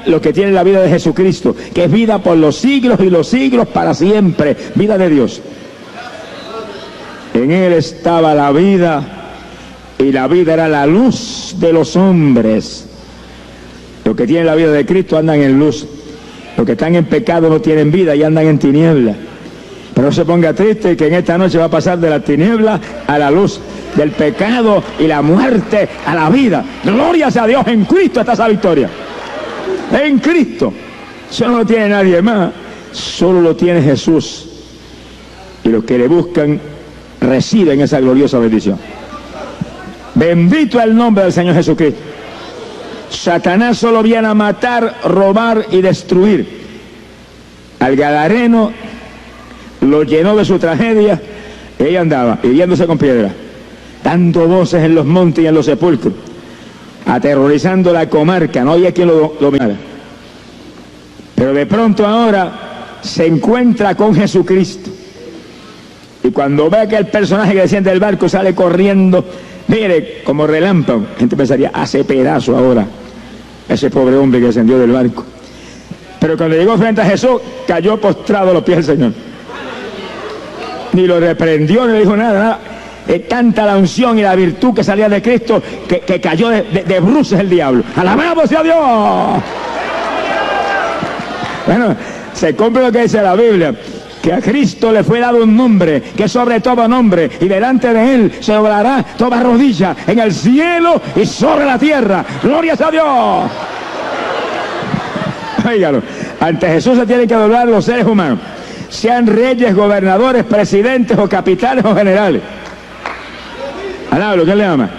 los que tienen la vida de Jesucristo, que es vida por los siglos y los siglos para siempre, vida de Dios. En él estaba la vida, y la vida era la luz de los hombres. Los que tienen la vida de Cristo andan en luz. Los que están en pecado no tienen vida y andan en tinieblas. Pero no se ponga triste, que en esta noche va a pasar de la tiniebla a la luz, del pecado y la muerte a la vida. Gloria sea a Dios, en Cristo está esa victoria. En Cristo. Eso no lo tiene nadie más, solo lo tiene Jesús. Y los que le buscan reciben esa gloriosa bendición. Bendito el nombre del Señor Jesucristo. Satanás solo viene a matar, robar y destruir. Al gadareno lo llenó de su tragedia, y ahí andaba, hiriéndose con piedra, dando voces en los montes y en los sepulcros, aterrorizando la comarca, no había quien lo dominara. Pero de pronto ahora se encuentra con Jesucristo, y cuando ve que el personaje que desciende del barco sale corriendo, mire, como relámpago, la gente pensaría, hace pedazo ahora ese pobre hombre que descendió del barco. Pero cuando llegó frente a Jesús, cayó postrado a los pies del Señor. Ni lo reprendió, ni le dijo nada. Tanta la unción y la virtud que salía de Cristo, que cayó de bruces el diablo. ¡Alabado sea Dios! Bueno, se cumple lo que dice la Biblia, que a Cristo le fue dado un nombre, que es sobre todo nombre, y delante de él se doblará toda rodilla, en el cielo y sobre la tierra. ¡Gloria a Dios! Óigalo, ante Jesús se tienen que doblar los seres humanos, sean reyes, gobernadores, presidentes o capitanes o generales. Alábalo, ¿qué le llama?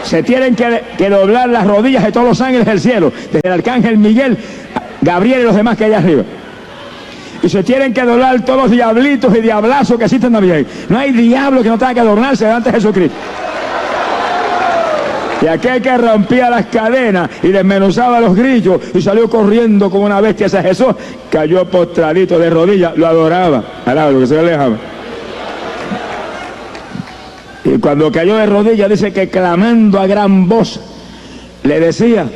Se tienen que doblar las rodillas de todos los ángeles del cielo, desde el arcángel Miguel, Gabriel y los demás que hay arriba. Y se tienen que doblar todos los diablitos y diablazos que existen también. No hay diablo que no tenga que adornarse delante de Jesucristo. Y aquel que rompía las cadenas y desmenuzaba los grillos y salió corriendo como una bestia hacia Jesús, cayó postradito de rodillas, lo adoraba. Alaba lo que se le dejaba. Y cuando cayó de rodillas, dice que clamando a gran voz, le decía: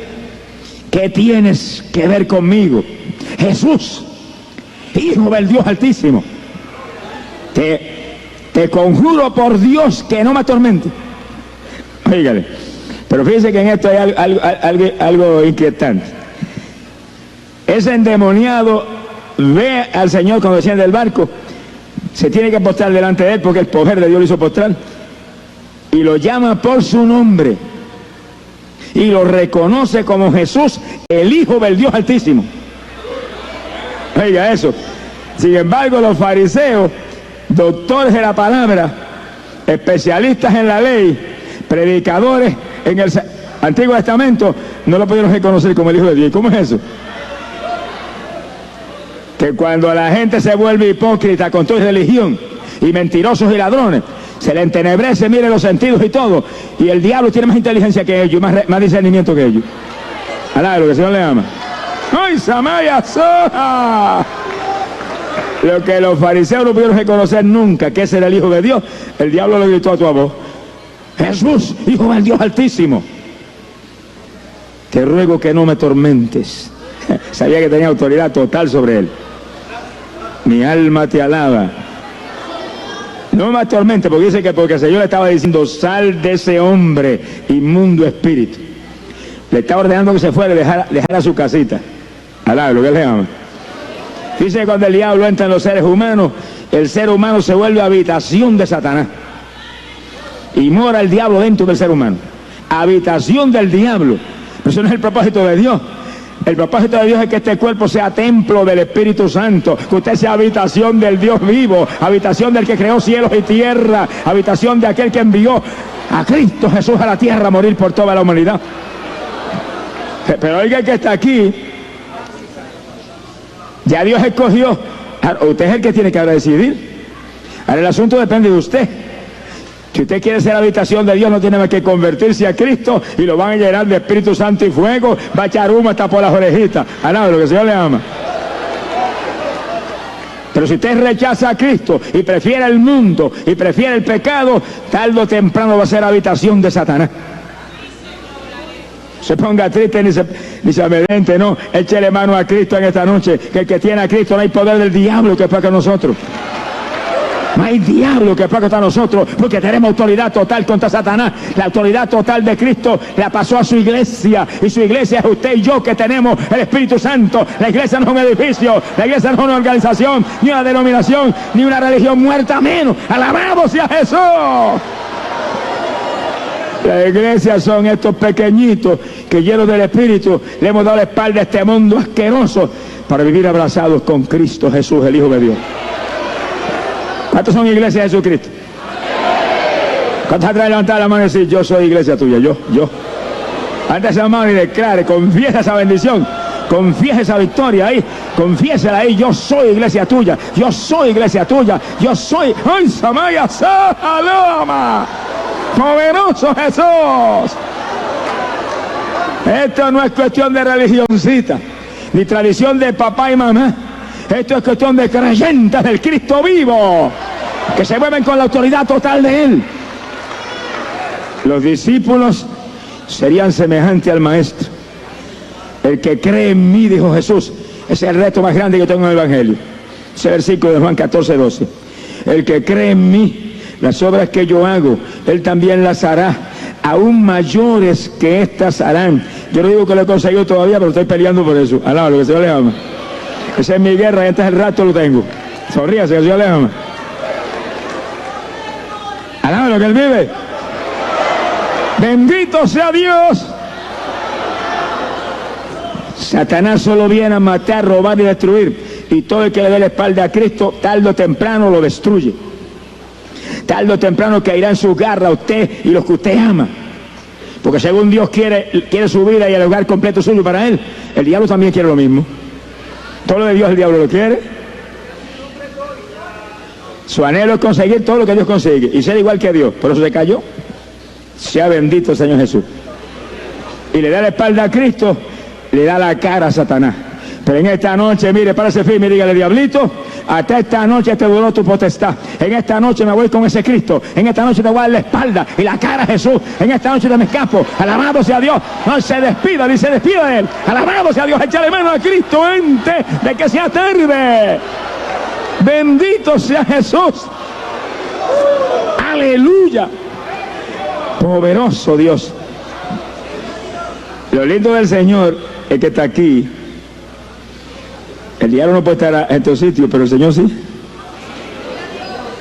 ¿qué tienes que ver conmigo, Jesús, Hijo del Dios Altísimo? Te conjuro por Dios que no me atormente. Fíjale. Pero fíjense que en esto hay algo inquietante. Ese endemoniado ve al Señor cuando desciende del barco, se tiene que postrar delante de él porque el poder de Dios lo hizo postrar, y lo llama por su nombre y lo reconoce como Jesús, el Hijo del Dios Altísimo. Oiga eso. Sin embargo, los fariseos, doctores de la palabra, especialistas en la ley, predicadores en el Antiguo Testamento, no lo pudieron reconocer como el Hijo de Dios. ¿Cómo es eso? Que cuando la gente se vuelve hipócrita con toda religión, y mentirosos y ladrones, se le entenebrece, mire los sentidos y todo, y el diablo tiene más inteligencia que ellos, más discernimiento que ellos. Alá, lo que el Señor le ama. ¡Ay, Samaya Soja! Lo que los fariseos no pudieron reconocer nunca, que ese era el Hijo de Dios, el diablo le gritó a tu voz: Jesús, Hijo del Dios Altísimo, te ruego que no me tormentes. Sabía que tenía autoridad total sobre él. Mi alma te alaba. No me atormente, porque dice que porque el Señor le estaba diciendo: sal de ese hombre, inmundo espíritu. Le estaba ordenando que se fuera y dejara su casita. Alá, lo que le llama. Dice que cuando el diablo entra en los seres humanos, el ser humano se vuelve habitación de Satanás. Y mora el diablo dentro del ser humano. Habitación del diablo. Pero eso no es el propósito de Dios. El propósito de Dios es que este cuerpo sea templo del Espíritu Santo, que usted sea habitación del Dios vivo, habitación del que creó cielos y tierra, habitación de aquel que envió a Cristo Jesús a la tierra a morir por toda la humanidad. Pero oiga, que está aquí, ya Dios escogió. Usted es el que tiene que decidir. Ahora el asunto depende de usted. Si usted quiere ser habitación de Dios, no tiene más que convertirse a Cristo y lo van a llenar de Espíritu Santo y fuego, va a echar humo hasta por las orejitas. Alá, lo que el Señor le ama. Pero si usted rechaza a Cristo y prefiere el mundo y prefiere el pecado, tarde o temprano va a ser habitación de Satanás. Se ponga triste ni se amedrente, no. Échele mano a Cristo en esta noche, que el que tiene a Cristo no hay poder del diablo que pueda con nosotros. No hay diablo que pueda contra nosotros, porque tenemos autoridad total contra Satanás. La autoridad total de Cristo la pasó a su iglesia, y su iglesia es usted y yo, que tenemos el Espíritu Santo. La iglesia no es un edificio, la iglesia no es una organización, ni una denominación, ni una religión muerta menos. ¡Alabado sea Jesús! La iglesia son estos pequeñitos que, llenos del Espíritu, le hemos dado la espalda a este mundo asqueroso para vivir abrazados con Cristo Jesús, el Hijo de Dios. ¿Cuántos son iglesia de Jesucristo? ¿Cuántos atrás de levantar la mano y decir, yo soy iglesia tuya? Yo. Levanta esa mano y declare, confiesa esa bendición, confiesa esa victoria ahí, confiésela ahí. Yo soy iglesia tuya, yo soy iglesia tuya, yo soy. ¡Ay, Samaya, Saloma! ¡Poderoso Jesús! Esto no es cuestión de religioncita, ni tradición de papá y mamá. Esto es cuestión de creyentes del Cristo vivo, que se mueven con la autoridad total de Él. Los discípulos serían semejantes al Maestro. El que cree en mí, dijo Jesús, ese es el reto más grande que tengo en el Evangelio. Ese versículo de Juan 14:12. El que cree en mí, las obras que yo hago, Él también las hará, aún mayores que estas harán. Yo no digo que lo he conseguido todavía, pero estoy peleando por eso. Alaba lo que el Señor le ama. Esa es mi guerra, y este es el rato lo tengo. Sonríase, que el Señor le ama. Alaba lo que Él vive. Bendito sea Dios. Satanás solo viene a matar, robar y destruir. Y todo el que le dé la espalda a Cristo, tarde o temprano lo destruye. Tarde o temprano caerá en su garra a usted y los que usted ama. Porque según Dios quiere su vida y el hogar completo suyo para Él, el diablo también quiere lo mismo. Todo lo de Dios el diablo lo quiere. Su anhelo es conseguir todo lo que Dios consigue y ser igual que Dios. Por eso se cayó. Sea bendito el Señor Jesús. Y le da la espalda a Cristo, le da la cara a Satanás. Pero en esta noche, mire, párese firme y dígale, diablito, hasta esta noche te duró tu potestad. En esta noche me voy con ese Cristo. En esta noche te voy a dar la espalda y la cara a Jesús. En esta noche te me escapo. Alabado sea Dios. No se despida, ni se despida de Él. Alabado sea Dios. Échale mano a Cristo antes de que sea tarde. Bendito sea Jesús. Aleluya. Poderoso Dios. Lo lindo del Señor es que está aquí. El diablo no puede estar en estos sitios, pero el Señor sí.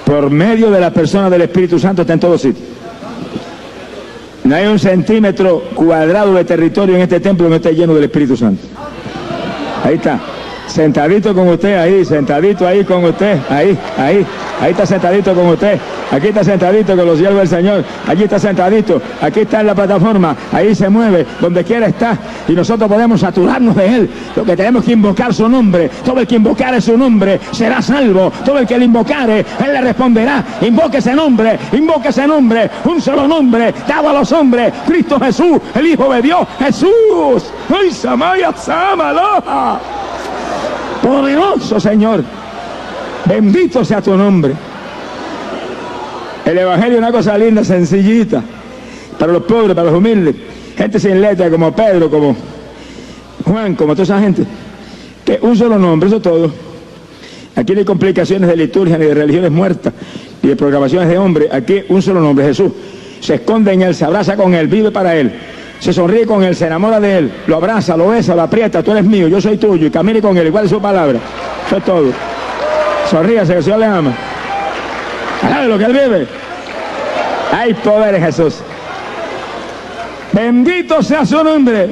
Por medio de la persona del Espíritu Santo está en todos sitios. No hay un centímetro cuadrado de territorio en este templo que no esté lleno del Espíritu Santo. Ahí está. Sentadito con usted, ahí, sentadito ahí con usted, ahí está sentadito con usted, aquí está sentadito con los siervos del Señor, allí está sentadito, aquí está en la plataforma, ahí se mueve, donde quiera está, y nosotros podemos saturarnos de Él. Lo que tenemos que invocar su nombre, todo el que invocare su nombre será salvo, todo el que le invocare, Él le responderá. Invoque ese nombre, un solo nombre, dado a los hombres, Cristo Jesús, el Hijo de Dios, Jesús. ¡Ay, Samaya, Samaloha! Poderoso Señor, bendito sea tu nombre. El Evangelio es una cosa linda, sencillita, para los pobres, para los humildes, gente sin letra como Pedro, como Juan, como toda esa gente, que un solo nombre, eso es todo. Aquí no hay complicaciones de liturgia ni de religiones muertas ni de programaciones de hombre. Aquí un solo nombre, Jesús. Se esconde en Él, se abraza con Él, vive para Él, se sonríe con Él, se enamora de Él, lo abraza, lo besa, lo aprieta. Tú eres mío, yo soy tuyo, y camine con Él, igual es su palabra. Eso es todo. Sonríase, que el Señor le ama. ¿Sabe lo que Él vive? Hay poder en Jesús. Bendito sea su nombre.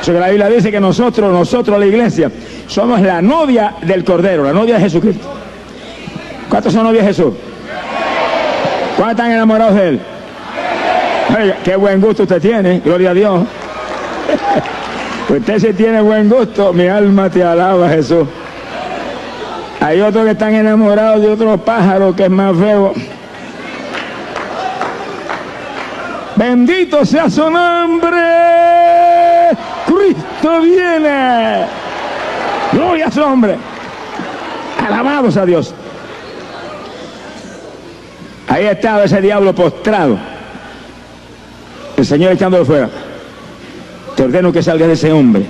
Eso que la Biblia dice que nosotros la iglesia, somos la novia del Cordero, la novia de Jesucristo. ¿Cuántos son novias de Jesús? ¿Cuántos están enamorados de Él? Oiga, qué buen gusto usted tiene, gloria a Dios. Usted sí tiene buen gusto, mi alma te alaba, Jesús. Hay otros que están enamorados de otros pájaros que es más feo. Bendito sea su nombre. Cristo viene. Gloria a su nombre. Alabados a Dios. Ahí estaba ese diablo postrado, el Señor echándolo fuera. ordeno que salga de ese hombre.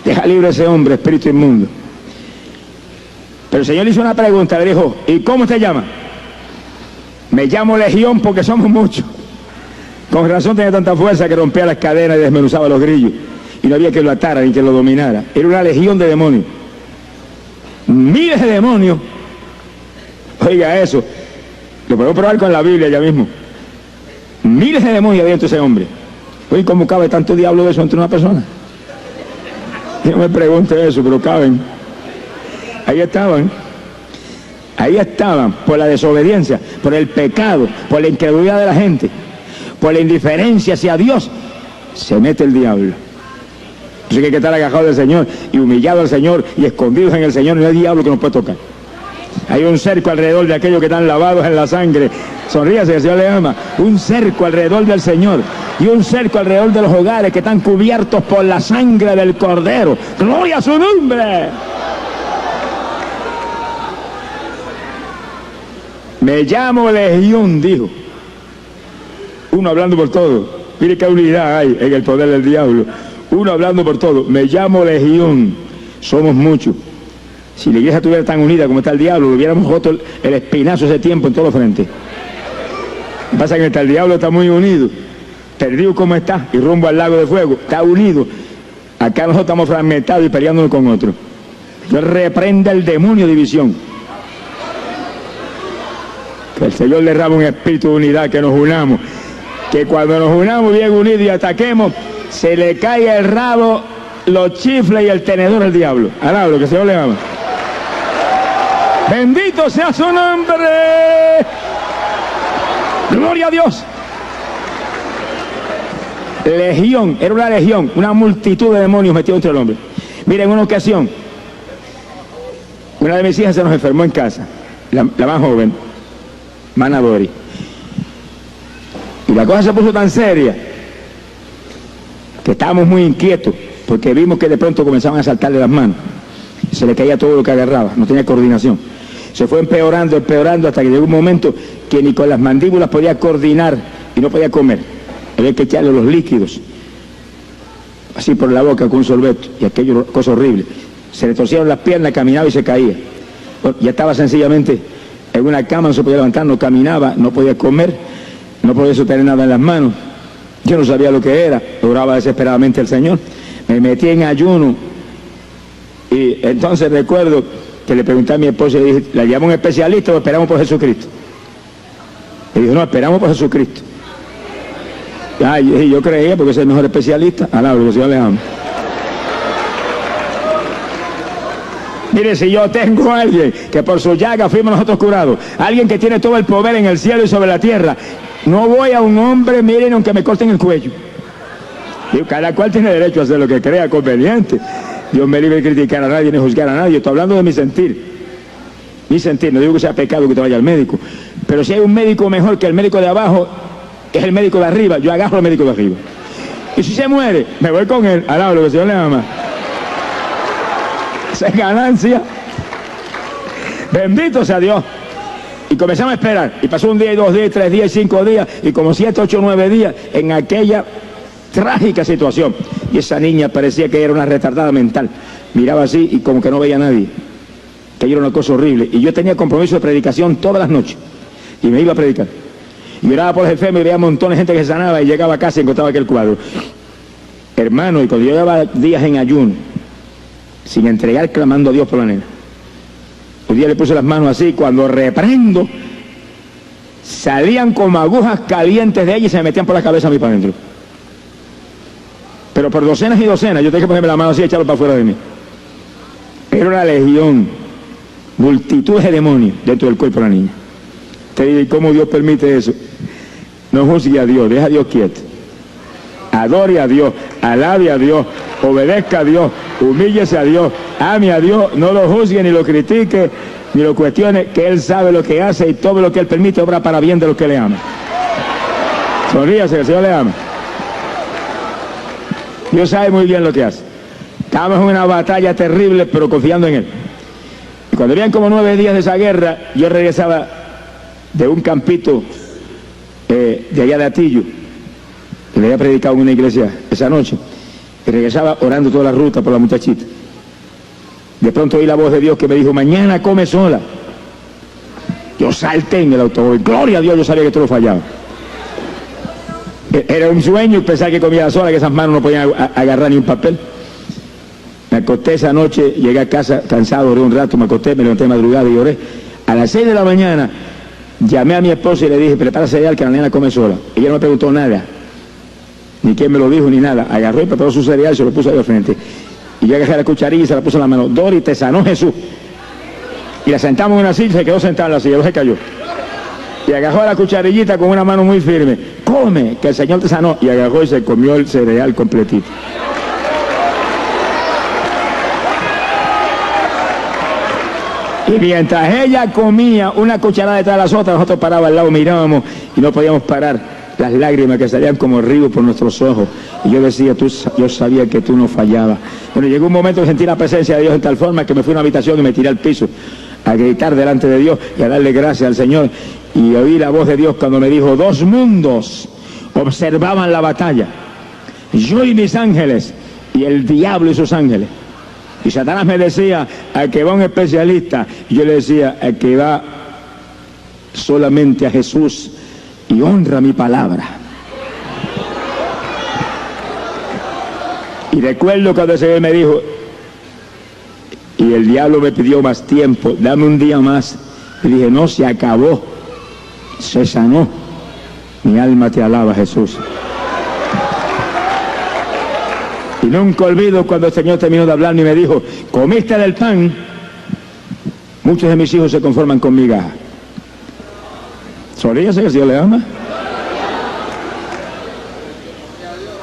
Deja libre a ese hombre, espíritu inmundo. Pero el Señor le hizo una pregunta, le dijo, ¿y cómo te llamas? Me llamo Legión porque somos muchos. Con razón tenía tanta fuerza que rompía las cadenas y desmenuzaba los grillos. Y no había que lo atara ni que lo dominara. Era una legión de demonios. Miles de demonios. Oiga eso. Lo podemos probar con la Biblia ya mismo. Miles de demonios había entre ese hombre. Oye, ¿cómo cabe tanto diablo de eso entre una persona? Yo me pregunto eso, pero caben. Ahí estaban. Ahí estaban, por la desobediencia, por el pecado, por la incredulidad de la gente, por la indiferencia hacia Dios, se mete el diablo. Así que hay que estar agajados del Señor y humillado al Señor y escondidos en el Señor. No hay diablo que nos puede tocar. Hay un cerco alrededor de aquellos que están lavados en la sangre. Sonríase, que el Señor le ama. Un cerco alrededor del Señor y un cerco alrededor de los hogares que están cubiertos por la sangre del Cordero. ¡Gloria a su nombre! Me llamo Legión, dijo. Uno hablando por todo. Mire qué unidad hay en el poder del diablo. Uno hablando por todo. Me llamo Legión. Somos muchos. Si la iglesia estuviera tan unida como está el diablo, lo hubiéramos roto el espinazo ese tiempo en todos los frentes. Lo que pasa es que el diablo está muy unido. Perdido como está y rumbo al lago de fuego. Está unido. Acá nosotros estamos fragmentados y peleándonos con otros. Dios reprende el demonio de división. Que el Señor le derrama un espíritu de unidad, que nos unamos. Que cuando nos unamos bien unidos y ataquemos, se le caiga el rabo, los chifles y el tenedor al diablo. Alablo, que el Señor le ama. Bendito sea su nombre. Gloria a Dios. Legión, era una legión, una multitud de demonios metidos entre el hombre. Miren, en una ocasión, una de mis hijas se nos enfermó en casa, la más joven, Manadori. Y la cosa se puso tan seria que estábamos muy inquietos porque vimos que de pronto comenzaban a saltarle las manos. Se le caía todo lo que agarraba, no tenía coordinación. Se fue empeorando, empeorando, hasta que llegó un momento que ni con las mandíbulas podía coordinar y no podía comer. Había que echarle los líquidos así por la boca con un sorbeto, y aquello, cosa horrible. Se le torcieron las piernas, caminaba y se caía. Bueno, ya estaba sencillamente en una cama, no se podía levantar, no caminaba, no podía comer, no podía sostener nada en las manos. Yo no sabía lo que era, oraba desesperadamente al Señor. Me metí en ayuno y entonces recuerdo que le pregunté a mi esposa y le dije, ¿la llamo un especialista o esperamos por Jesucristo? Le dijo, no, esperamos por Jesucristo. Ay, yo creía porque es el mejor especialista. Alabro, que el Señor le ama. Mire, si yo tengo a alguien que por su llaga fuimos nosotros curados, alguien que tiene todo el poder en el cielo y sobre la tierra, no voy a un hombre, miren, aunque me corten el cuello. Digo, cada cual tiene derecho a hacer lo que crea conveniente. Dios me libre de criticar a nadie ni juzgar a nadie. Estoy hablando de mi sentir. Mi sentir, no digo que sea pecado que te vaya al médico, pero si hay un médico mejor que el médico de abajo, que es el médico de arriba, yo agarro al médico de arriba. Y si se muere, me voy con él. Alabro, que el Señor le ama. Esa es ganancia. Bendito sea Dios. Y comenzamos a esperar. Y pasó un día, y 2 días, y 3 días, y 5 días, y como 7, 8, 9 días en aquella trágica situación. Y esa niña parecía que era una retardada mental. Miraba así y como que no veía a nadie. Que era una cosa horrible. Y yo tenía compromiso de predicación todas las noches. Y me iba a predicar. Y miraba por los enfermos y veía montones de gente que se sanaba y llegaba a casa y encontraba aquel cuadro. Hermano, y cuando yo llevaba días en ayuno, sin entregar, clamando a Dios por la nena. Un día le puse las manos así, cuando reprendo, salían como agujas calientes de ella y se me metían por la cabeza a mí para adentro. Pero por docenas y docenas, yo tenía que ponerme la mano así y echarlo para afuera de mí. Era una legión, multitudes de demonios dentro del cuerpo de la niña. Te digo, ¿y cómo Dios permite eso? No juzgue a Dios, deja a Dios quieto. Adore a Dios, alabe a Dios, obedezca a Dios, humíllese a Dios, ame a Dios, no lo juzgue, ni lo critique, ni lo cuestione, que Él sabe lo que hace y todo lo que Él permite obra para bien de los que le aman. Sonríase, que el Señor le ama. Dios sabe muy bien lo que hace. Estábamos en una batalla terrible, pero confiando en Él. Y cuando habían como 9 días de esa guerra, yo regresaba de un campito de allá de Atillo, que le había predicado en una iglesia esa noche, Y regresaba orando toda la ruta por la muchachita. De pronto oí la voz de Dios que me dijo, mañana come sola. Yo salté en el automóvil. Gloria a Dios, yo sabía que todo fallaba. Era un sueño y pensar que comía sola, que esas manos no podían agarrar ni un papel. Me acosté esa noche, llegué a casa cansado, oré un rato, me acosté, me levanté de madrugada y oré. A las 6 de la mañana llamé a mi esposa y le dije, prepara cereal que la nena come sola. Ella no me preguntó nada, ni quién me lo dijo, ni nada. Agarró y preparó su cereal y se lo puso ahí al frente. Y yo agarré la cucharilla y se la puse en la mano. Dori, te sanó Jesús. Y la sentamos en una silla y se quedó sentada en la silla, no se cayó. Y agarró la cucharillita con una mano muy firme. Come, que el Señor te sanó. Y agarró y se comió el cereal completito. Y mientras ella comía una cucharada detrás de las otras, nosotros parábamos al lado, mirábamos y no podíamos parar las lágrimas que salían como ríos por nuestros ojos. Y yo decía, yo sabía que tú no fallabas. Bueno, llegó un momento que sentí la presencia de Dios en tal forma que me fui a una habitación y me tiré al piso a gritar delante de Dios y a darle gracias al Señor. Y oí la voz de Dios cuando me dijo, 2 mundos observaban la batalla, yo y mis ángeles, y el diablo y sus ángeles. Y Satanás me decía, al que va un especialista, y yo le decía, al que va solamente a Jesús y honra mi palabra. Y recuerdo cuando el Señor me dijo, y el diablo me pidió más tiempo, dame un día más. Y dije, no, se acabó, se sanó. Mi alma te alaba, Jesús. Y nunca olvido cuando el Señor terminó de hablar y me dijo, comiste del pan, muchos de mis hijos se conforman con migaja. Sonríase que el Señor le ama.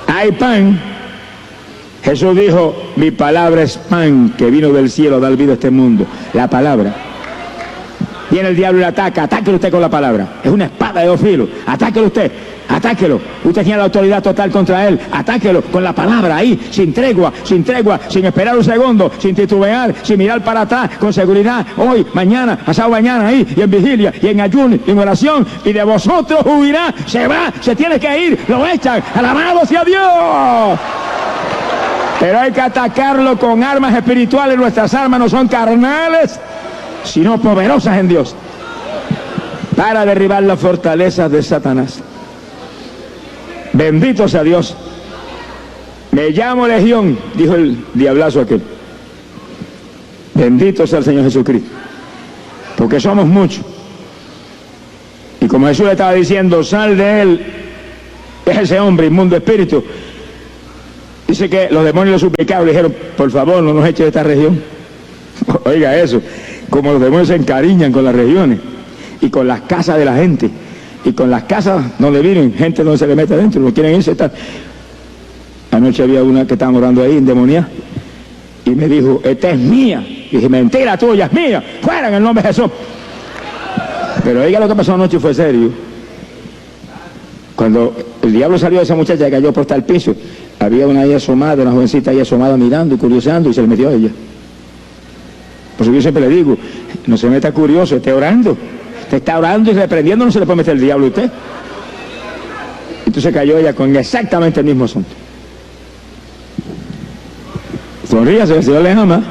Hay pan. Jesús dijo, mi palabra es pan que vino del cielo a dar vida a este mundo. La palabra. Viene el diablo y le ataca, atáquelo usted con la palabra. Es una espada de 2 filos, atáquelo usted, atáquelo. Usted tiene la autoridad total contra él, atáquelo con la palabra ahí, sin tregua, sin esperar un segundo, sin titubear, sin mirar para atrás, con seguridad, hoy, mañana, pasado mañana ahí, y en vigilia, y en ayuno, y en oración, y de vosotros huirá, se va, se tiene que ir, lo echan, alabado sea Dios. Pero hay que atacarlo con armas espirituales, nuestras armas no son carnales, sino poderosas en Dios, para derribar las fortalezas de Satanás. Bendito sea Dios. Me llamo Legión, dijo el diablazo aquel. Bendito sea el Señor Jesucristo, porque somos muchos. Y como Jesús le estaba diciendo, sal de él, es ese hombre inmundo espíritu. Dice que los demonios le suplicaron, le dijeron, por favor, no nos eche de esta región. Oiga eso, como los demonios se encariñan con las regiones y con las casas de la gente y con las casas donde viven, gente donde se le mete adentro, no quieren irse. Anoche había una que estaba orando ahí, endemoniada, y me dijo, esta es mía. Y dije, mentira tuya, es mía, fuera en el nombre de Jesús. Pero oiga, lo que pasó anoche fue serio. Cuando el diablo salió de esa muchacha que cayó por el piso, había una ahí asomada, una jovencita ahí asomada mirando y curiosando, y se le metió a ella. Por eso yo siempre le digo, no se meta curioso, esté orando. Usted está orando y reprendiendo, no se le puede meter el diablo a usted. Entonces cayó ella con exactamente el mismo asunto. Sonríase, el Señor le ama.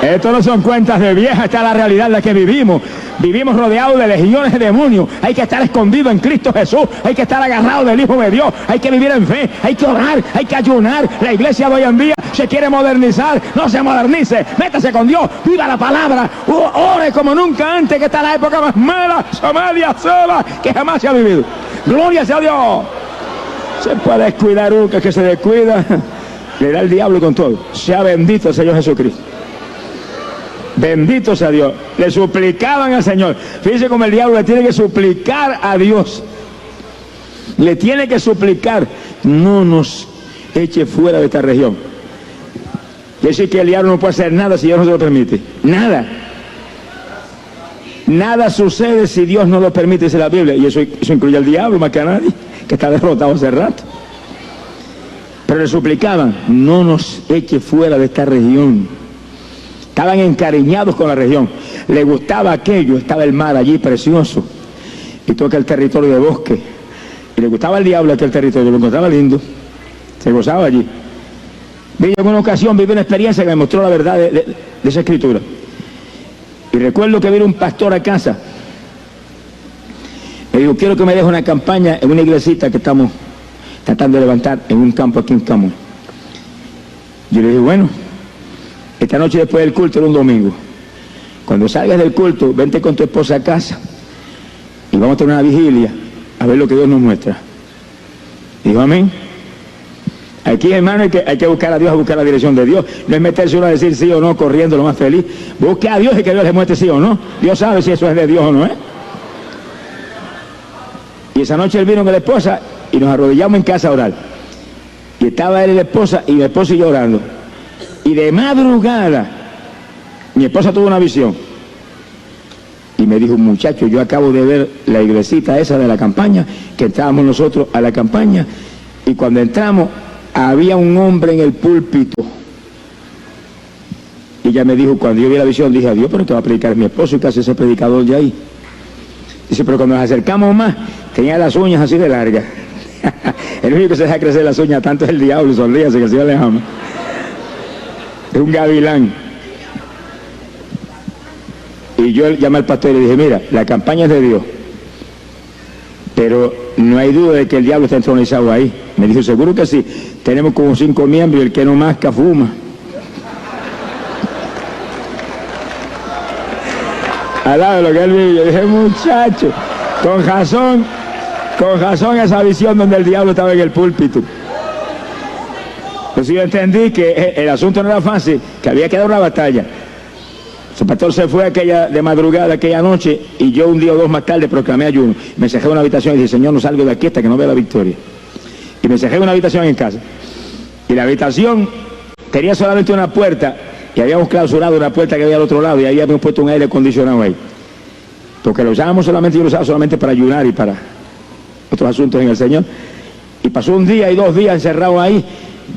Esto no son cuentas de vieja, esta es la realidad en la que vivimos. Vivimos rodeados de legiones de demonios. Hay que estar escondido en Cristo Jesús. Hay que estar agarrado del Hijo de Dios. Hay que vivir en fe. Hay que orar. Hay que ayunar. La iglesia de hoy en día se quiere modernizar. No se modernice. Métase con Dios. Viva la palabra. Ore como nunca antes, que está la época más mala, Somalia sola, que jamás se ha vivido. Gloria sea a Dios. Se puede descuidar uno, que se descuida, le da el diablo con todo. Sea bendito el Señor Jesucristo. Bendito sea Dios. Le suplicaban al Señor. Fíjense cómo el diablo le tiene que suplicar a Dios. Le tiene que suplicar, no nos eche fuera de esta región. Quiere decir que el diablo no puede hacer nada si Dios no se lo permite. Nada. Nada sucede si Dios no lo permite, dice la Biblia. Y eso incluye al diablo más que a nadie, que está derrotado hace rato. Pero le suplicaban, no nos eche fuera de esta región. Estaban encariñados con la región. Le gustaba aquello, estaba el mar allí precioso. Y todo aquel territorio de bosque. Y le gustaba al diablo aquel territorio, lo encontraba lindo. Se gozaba allí. En una ocasión viví una experiencia que me mostró la verdad de esa escritura. Y recuerdo que vino un pastor a casa. Me dijo, quiero que me deje una campaña en una iglesita que estamos tratando de levantar en un campo aquí en Camo. Yo le dije, bueno, esta noche después del culto, era un domingo. Cuando salgas del culto, vente con tu esposa a casa y vamos a tener una vigilia a ver lo que Dios nos muestra. Dijo, amén. Aquí, hermano, hay que buscar a Dios, a buscar la dirección de Dios. No es meterse uno a decir sí o no, corriendo lo más feliz. Busque a Dios y que Dios le muestre sí o no. Dios sabe si eso es de Dios o no es. Y esa noche él vino con la esposa y nos arrodillamos en casa a orar. Y estaba él y la esposa y yo orando. Y de madrugada, mi esposa tuvo una visión. Y me dijo, muchacho, yo acabo de ver la iglesita esa de la campaña, que entrábamos nosotros a la campaña. Y cuando entramos, había un hombre en el púlpito. Y ella me dijo, cuando yo vi la visión, dije, adiós, pero que va a predicar mi esposo y que hace ese predicador de ahí. Dice, pero cuando nos acercamos más, tenía las uñas así de largas. El único que se deja crecer las uñas tanto es el diablo, sonríase que el Señor le ama. Es un gavilán. Y yo llamé al pastor y le dije, mira, la campaña es de Dios, pero no hay duda de que el diablo está entronizado ahí. Me dijo, seguro que sí. Tenemos como 5 miembros y el que no masca fuma. Al lado de lo que él vive, yo dije, muchacho, con razón esa visión donde el diablo estaba en el púlpito. Entonces yo entendí que el asunto no era fácil, que había que dar una batalla. El pastor se fue de madrugada aquella noche y yo un día o dos más tarde proclamé ayuno. Me encerré en una habitación y dije, Señor, no salgo de aquí hasta que no vea la victoria. Y me encerré en una habitación en casa. Y la habitación tenía solamente una puerta y habíamos clausurado una puerta que había al otro lado y ahí habíamos puesto un aire acondicionado ahí. Porque lo usábamos solamente, yo lo usaba solamente para ayunar y para otros asuntos en el Señor. Y pasó un día y 2 días encerrado ahí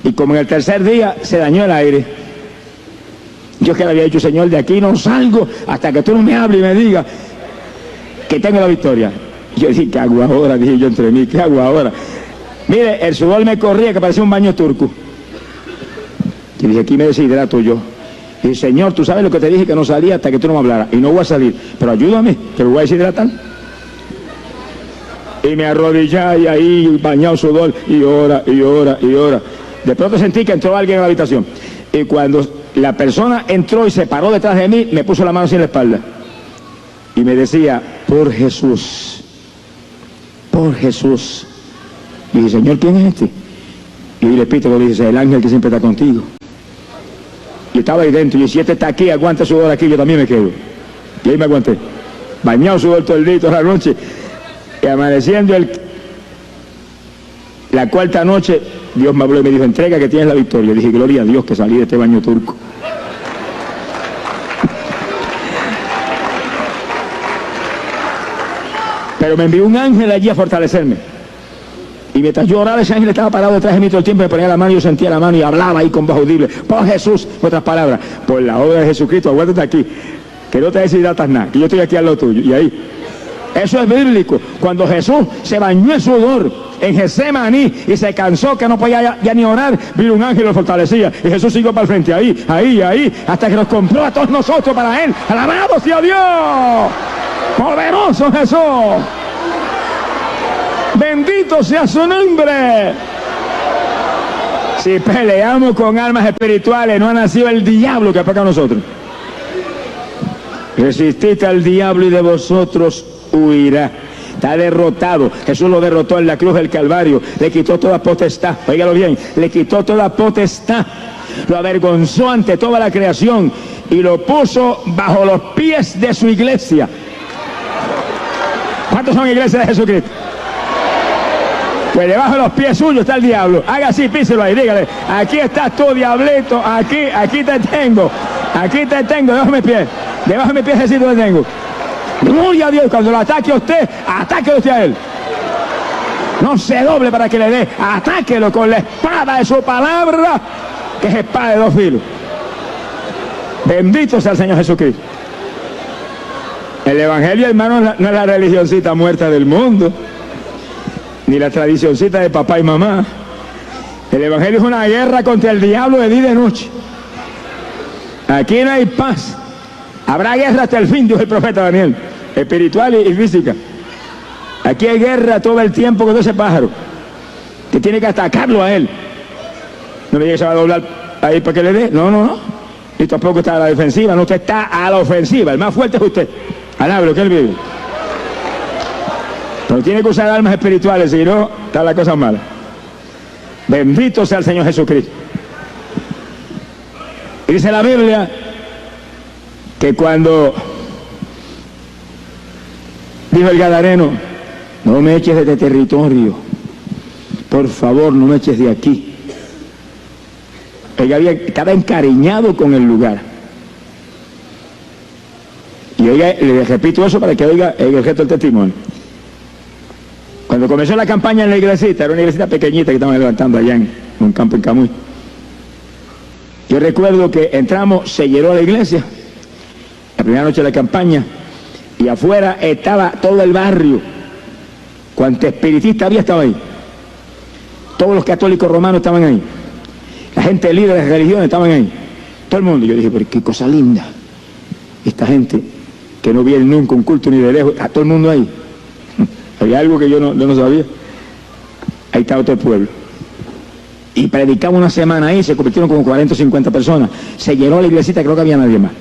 y como en el tercer día se dañó el aire. Yo que le había dicho, Señor, de aquí no salgo hasta que tú no me hables y me digas que tengo la victoria. Yo dije, ¿qué hago ahora? Dije yo entre mí, ¿qué hago ahora? Mire, el sudor me corría que parecía un baño turco. Y dije, aquí me deshidrato yo. Y dije, Señor, tú sabes lo que te dije, que no salía hasta que tú no me hablaras. Y no voy a salir, pero ayúdame, que me voy a deshidratar. Y me arrodillé y ahí bañado sudor y ora, y ora, y ora. De pronto sentí que entró alguien en la habitación. Y cuando la persona entró y se paró detrás de mí, me puso la mano así en la espalda. Y me decía, por Jesús, por Jesús. Y dije, Señor, ¿quién es este? Y el Espíritu le dice, el ángel que siempre está contigo. Y estaba ahí dentro, y si este está aquí, aguanta sudor aquí, yo también me quedo. Y ahí me aguanté. Bañado sudor todo el día, toda la noche. Y amaneciendo la cuarta noche, Dios me habló y me dijo, entrega que tienes la victoria. Yo dije, gloria a Dios que salí de este baño turco. Pero me envió un ángel allí a fortalecerme. Y mientras yo oraba, ese ángel estaba parado detrás de mí todo el tiempo, me ponía la mano y yo sentía la mano y hablaba ahí con voz audible. Por Jesús, otras palabras, por la obra de Jesucristo, aguántate aquí, que no te deshidratas nada, que yo estoy aquí al lado tuyo. Y ahí, eso es bíblico. Cuando Jesús se bañó en sudor en Getsemaní y se cansó que no podía ya ni orar, vino un ángel y lo fortalecía. Y Jesús siguió para el frente, ahí, hasta que nos compró a todos nosotros para Él. ¡Alabado sea Dios! ¡Poderoso Jesús! ¡Bendito sea su nombre! Si peleamos con armas espirituales, no ha nacido el diablo que ataca a nosotros. Resistid al diablo y de vosotros huirá. Está derrotado. Jesús lo derrotó en la cruz del Calvario. Le quitó toda potestad. Óigalo bien. Le quitó toda potestad. Lo avergonzó ante toda la creación y lo puso bajo los pies de su iglesia. ¿Cuántos son iglesias de Jesucristo? Pues debajo de los pies suyos está el diablo. Haga así, píselo ahí, dígale, aquí estás tú, diablito, aquí te tengo, debajo de mis pies, así te tengo. Gloria a Dios, cuando lo ataque a usted a él. No se doble para que le dé, atáquelo con la espada de su palabra, que es espada de 2 filos. Bendito sea el Señor Jesucristo. El Evangelio, hermano, no es la religioncita muerta del mundo, ni la tradicioncita de papá y mamá. El Evangelio es una guerra contra el diablo de día y de noche. Aquí no hay paz. Habrá guerra hasta el fin, dijo el profeta Daniel, espiritual y física. Aquí hay guerra todo el tiempo con ese pájaro, que tiene que atacarlo a él. No me diga que se va a doblar ahí para que le dé. No, no, no. Y tampoco está a la defensiva. No, usted está a la ofensiva. El más fuerte es usted. Alabe lo que él vive. Pero tiene que usar armas espirituales, si no, está la cosa mala. Bendito sea el Señor Jesucristo. Y dice la Biblia que cuando dijo el gadareno, no me eches de este territorio, por favor, no me eches de aquí. Ella estaba encariñado con el lugar. Y oiga, le repito eso para que oiga el resto del testimonio. Cuando comenzó la campaña en la iglesita, era una iglesita pequeñita que estaban levantando allá en un campo en Camuy. Yo recuerdo que entramos, se llenó la iglesia, la primera noche de la campaña, y afuera estaba todo el barrio. Cuánto espiritista había estaba ahí. Todos los católicos romanos estaban ahí. La gente líder de religiones estaban ahí. Todo el mundo. Yo dije, pero qué cosa linda. Esta gente que no viene nunca un culto ni de lejos, a todo el mundo ahí. Había algo que yo no sabía. Ahí estaba todo el pueblo. Y predicamos una semana ahí, se convirtieron como 40 o 50 personas. Se llenó la iglesita, creo que había nadie más.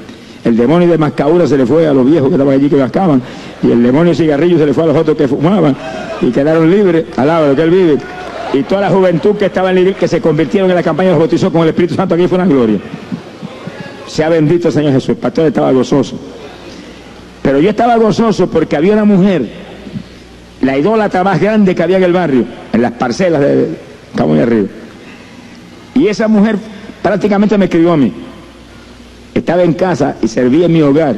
El demonio de mascadura se le fue a los viejos que estaban allí que mascaban. Y el demonio de cigarrillos se le fue a los otros que fumaban. Y quedaron libres, alaba lo que él vive. Y toda la juventud que estaba en la iglesia, que se convirtieron en la campaña, los bautizó con el Espíritu Santo. Aquí fue una gloria. Sea bendito el Señor Jesús. El pastor estaba gozoso. Pero yo estaba gozoso porque había una mujer, la idólatra más grande que había en el barrio, en las parcelas de Camuy arriba. Y esa mujer prácticamente me escribió a mí. Estaba en casa y servía en mi hogar.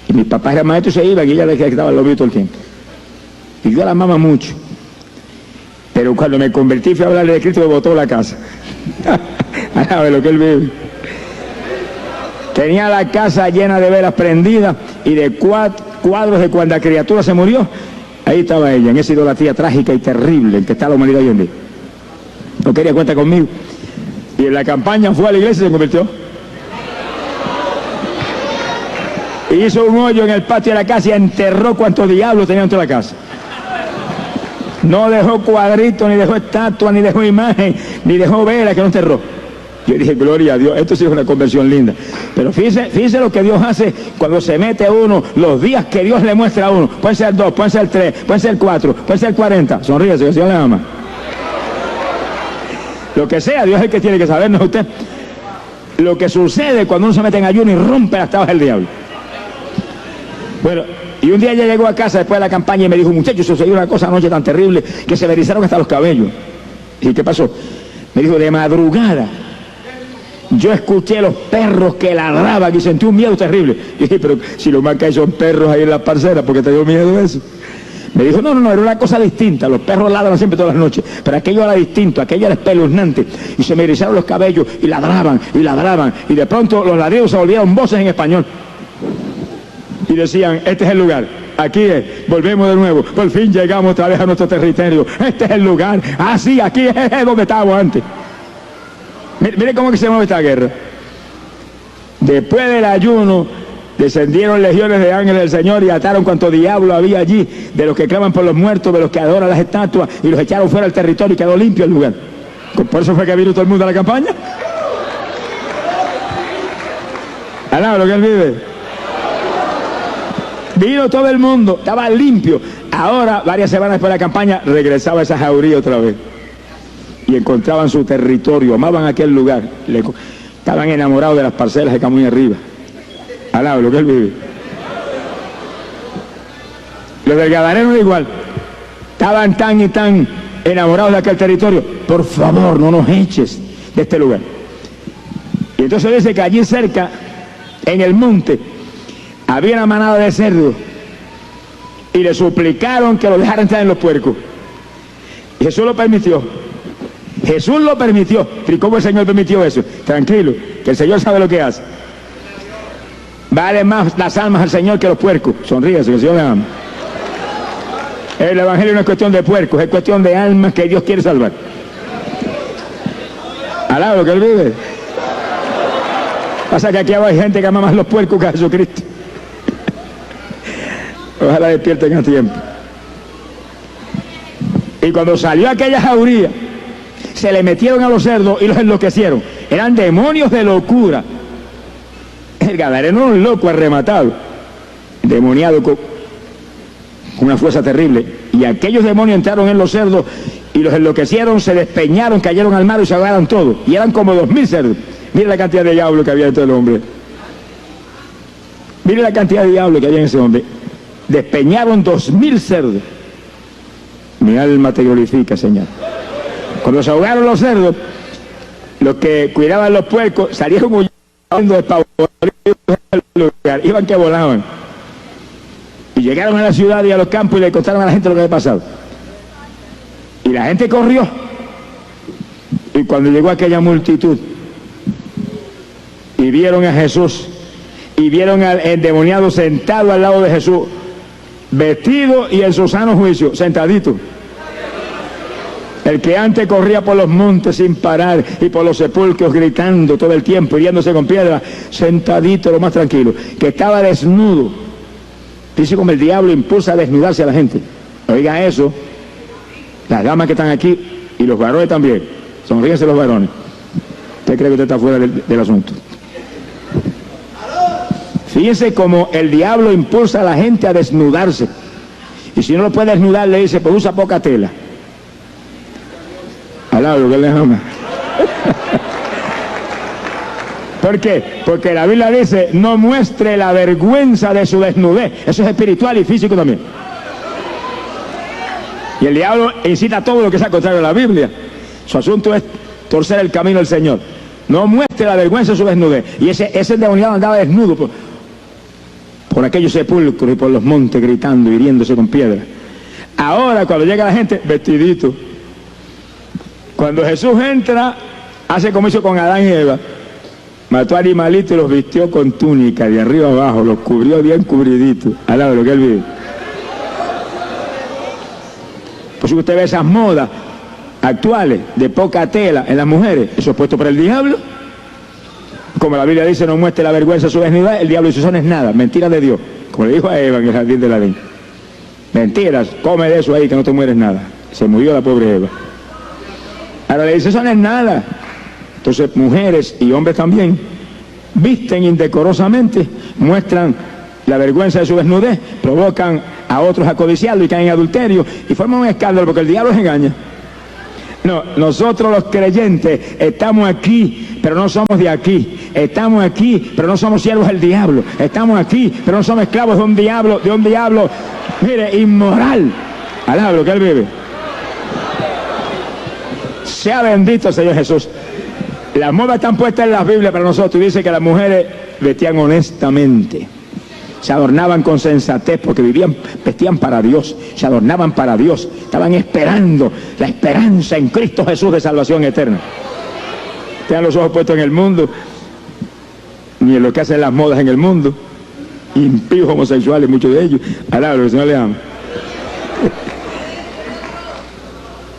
Y mi papá era maestro y se iba, y ella le estaba al lobby todo el tiempo. Y yo la amaba mucho. Pero cuando me convertí, fui a hablarle de Cristo, me botó la casa. A ver lo que él vive. Tenía la casa llena de velas prendidas y de cuadros de cuando la criatura se murió. Ahí estaba ella, en esa idolatría trágica y terrible en que está la humanidad hoy en día. No quería cuenta conmigo. Y en la campaña fue a la iglesia y se convirtió. Y hizo un hoyo en el patio de la casa y enterró cuantos diablos tenía dentro de la casa. No dejó cuadritos, ni dejó estatua, ni dejó imagen, ni dejó vela, que no enterró. Yo dije, gloria a Dios, esto sí es una conversión linda. Pero fíjese lo que Dios hace cuando se mete uno, los días que Dios le muestra a uno. Pueden ser 2, pueden ser 3, pueden ser 4, pueden ser 40. Sonríese, que el Señor le ama. Lo que sea, Dios es el que tiene que saber, no es usted. Lo que sucede cuando uno se mete en ayuno y rompe las tablas del diablo. Bueno, y un día ella llegó a casa después de la campaña y me dijo, muchachos, sucedió una cosa anoche tan terrible que se me erizaron hasta los cabellos. ¿Y qué pasó? Me dijo, de madrugada yo escuché los perros que ladraban y sentí un miedo terrible. Y dije, pero si lo más que hay son perros ahí en las parcelas, ¿por qué te dio miedo eso? Me dijo, no, era una cosa distinta. Los perros ladran siempre todas las noches, pero aquello era distinto, aquello era espeluznante. Y se me erizaron los cabellos y ladraban, y de pronto los ladridos se volvieron voces en español. Y decían, este es el lugar, aquí es, volvemos de nuevo, por fin llegamos otra vez a nuestro territorio, este es el lugar, sí, aquí es donde estábamos antes. Mire cómo que se mueve esta guerra. Después del ayuno, descendieron legiones de ángeles del Señor y ataron cuanto diablo había allí, de los que claman por los muertos, de los que adoran las estatuas, y los echaron fuera del territorio y quedó limpio el lugar. Por eso fue que vino todo el mundo a la campaña. Alaba lo que él vive. Vino todo el mundo, estaba limpio. Ahora, varias semanas después de la campaña, regresaba esa jauría otra vez. Y encontraban su territorio, amaban aquel lugar. Estaban enamorados de las parcelas de Camuy arriba. Alaba lo que él vive. Los del Gadareno igual. Estaban tan y tan enamorados de aquel territorio. Por favor, no nos eches de este lugar. Y entonces dice que allí cerca, en el monte, había una manada de cerdos y le suplicaron que lo dejaran entrar en los puercos. Y Jesús lo permitió. Jesús lo permitió. ¿Y cómo el Señor permitió eso? Tranquilo, que el Señor sabe lo que hace. Vale más las almas al Señor que los puercos. Sonríese, que el Señor le ama. El Evangelio no es cuestión de puercos, es cuestión de almas que Dios quiere salvar. Alaba lo que él vive. Pasa que aquí hay gente que ama más los puercos que a Jesucristo. Ojalá despierten a tiempo. Y cuando salió aquella jauría, se le metieron a los cerdos y los enloquecieron. Eran demonios de locura. El gadareno era un loco arrematado, demoniado con una fuerza terrible. Y aquellos demonios entraron en los cerdos y los enloquecieron, se despeñaron, cayeron al mar y se ahogaron todos. Y eran como 2000 cerdos. Mire la cantidad de diablo que había dentro del hombre. Mire la cantidad de diablo que había en ese hombre. Despeñaron 2000 cerdos. Mi alma te glorifica, Señor. Cuando se ahogaron los cerdos, los que cuidaban los puercos salieron huyendo despavoridos del lugar. Iban que volaban. Y llegaron a la ciudad y a los campos y le contaron a la gente lo que había pasado. Y la gente corrió. Y cuando llegó aquella multitud y vieron a Jesús y vieron al endemoniado sentado al lado de Jesús, vestido y en su sano juicio, sentadito. El que antes corría por los montes sin parar y por los sepulcros gritando todo el tiempo, hiriéndose con piedra, sentadito lo más tranquilo, que estaba desnudo. Dice como el diablo impulsa a desnudarse a la gente. Oiga eso, las damas que están aquí y los varones también, sonríense los varones. ¿Usted cree que usted está fuera del asunto? Fíjense como el diablo impulsa a la gente a desnudarse. Y si no lo puede desnudar, le dice, pues usa poca tela. Alaba lo que le ama. ¿Por qué? Porque la Biblia dice, no muestre la vergüenza de su desnudez. Eso es espiritual y físico también. Y el diablo incita a todo lo que sea contrario a la Biblia. Su asunto es torcer el camino del Señor. No muestre la vergüenza de su desnudez. Y ese endemoniado andaba desnudo por aquellos sepulcros y por los montes gritando, hiriéndose con piedras. Ahora cuando llega la gente, vestidito. Cuando Jesús entra, hace como hizo con Adán y Eva. Mató animalitos y los vistió con túnica, de arriba abajo, los cubrió bien cubriditos, al lado de lo que él vive. Por eso usted ve esas modas actuales de poca tela en las mujeres, eso es puesto por el diablo. Como la Biblia dice, no muestre la vergüenza de su desnudez, el diablo dice, eso no es nada, mentira de Dios. Como le dijo a Eva en el jardín de la Edén. Mentiras, come de eso ahí que no te mueres nada. Se murió la pobre Eva. Ahora le dice, eso no es nada. Entonces mujeres y hombres también visten indecorosamente, muestran la vergüenza de su desnudez, provocan a otros a codiciarlo y caen en adulterio y forman un escándalo porque el diablo los engaña. No, nosotros los creyentes estamos aquí, pero no somos de aquí. Estamos aquí, pero no somos siervos del diablo. Estamos aquí, pero no somos esclavos de un diablo, mire, inmoral. Alaba lo que él vive. Sea bendito el Señor Jesús. Las modas están puestas en las Biblias para nosotros y dice que las mujeres vestían honestamente. Se adornaban con sensatez porque vestían para Dios, se adornaban para Dios, estaban esperando la esperanza en Cristo Jesús de salvación eterna. Tengan los ojos puestos en el mundo, ni en lo que hacen las modas en el mundo, impíos homosexuales, muchos de ellos. Alaba, el Señor le ama.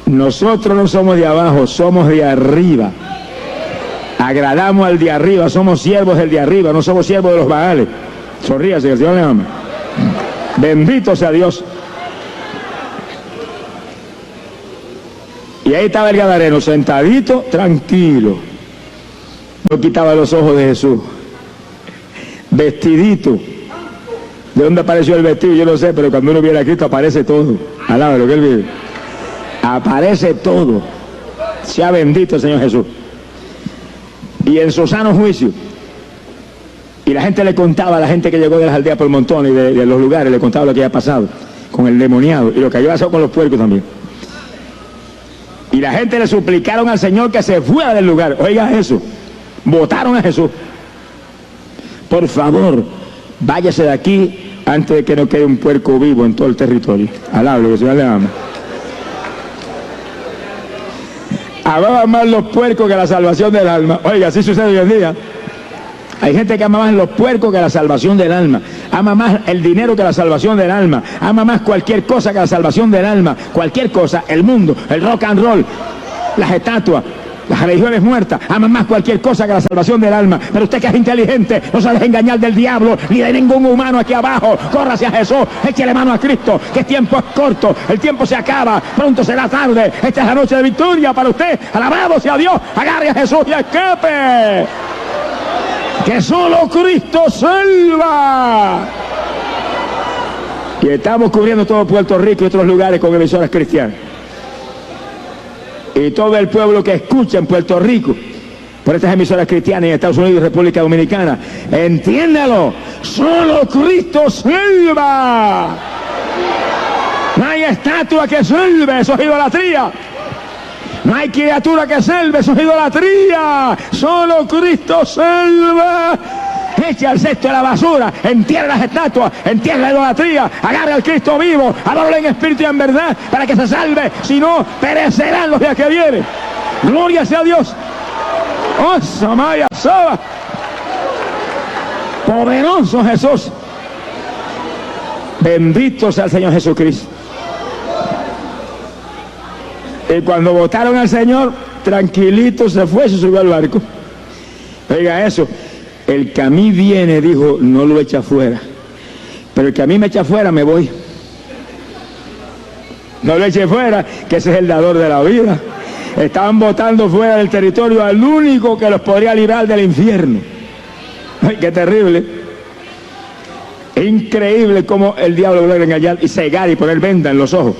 Nosotros no somos de abajo, somos de arriba. Agradamos al de arriba, somos siervos del de arriba, no somos siervos de los Baales. Sonríase, que el Señor le ama. Bendito sea Dios. Y ahí estaba el gadareno, sentadito, tranquilo. No quitaba los ojos de Jesús. Vestidito. ¿De dónde apareció el vestido? Yo no sé, pero cuando uno viene a Cristo aparece todo. Alaba lo que él vive. Aparece todo. Sea bendito el Señor Jesús. Y en su sano juicio. Y la gente le contaba a la gente que llegó de las aldeas por montón y de los lugares, le contaba lo que había pasado con el demoniado y lo que había pasado con los puercos también. Y la gente le suplicaron al Señor que se fuera del lugar. Oiga eso, votaron a Jesús. Por favor, váyase de aquí antes de que no quede un puerco vivo en todo el territorio. Alablo, que el Señor le ama. Amaban más los puercos que la salvación del alma. Oiga, así sucede hoy en día. Hay gente que ama más los puercos que la salvación del alma. Ama más el dinero que la salvación del alma. Ama más cualquier cosa que la salvación del alma. Cualquier cosa, el mundo, el rock and roll, las estatuas. Las religiones muertas aman más cualquier cosa que la salvación del alma. Pero usted que es inteligente, no se deje engañar del diablo ni de ningún humano aquí abajo. Corra hacia Jesús, échale mano a Cristo, que el tiempo es corto, el tiempo se acaba, pronto será tarde. Esta es la noche de victoria para usted. Alabado sea Dios, agarre a Jesús y escape. Que solo Cristo salva. Y estamos cubriendo todo Puerto Rico y otros lugares con emisoras cristianas. Y todo el pueblo que escucha en Puerto Rico por estas emisoras cristianas en Estados Unidos y República Dominicana, entiéndalo, solo Cristo salva. No hay estatua que salve, eso es idolatría. No hay criatura que salve, eso es idolatría. Solo Cristo salva. Eche al cesto de la basura, entierre las estatuas, entierre la idolatría, agarre al Cristo vivo, adórale en espíritu y en verdad para que se salve, si no, perecerán los días que vienen. Gloria sea a Dios. Oh, Samaya Saba. Poderoso Jesús. Bendito sea el Señor Jesucristo. Y cuando votaron al Señor, tranquilito se fue, se subió al barco. Oiga eso. El que a mí viene, dijo, no lo echa fuera. Pero el que a mí me echa fuera, me voy. No lo eche fuera, que ese es el dador de la vida. Estaban botando fuera del territorio al único que los podría librar del infierno. Ay, qué terrible. Es increíble cómo el diablo logra engañar y cegar y poner venda en los ojos.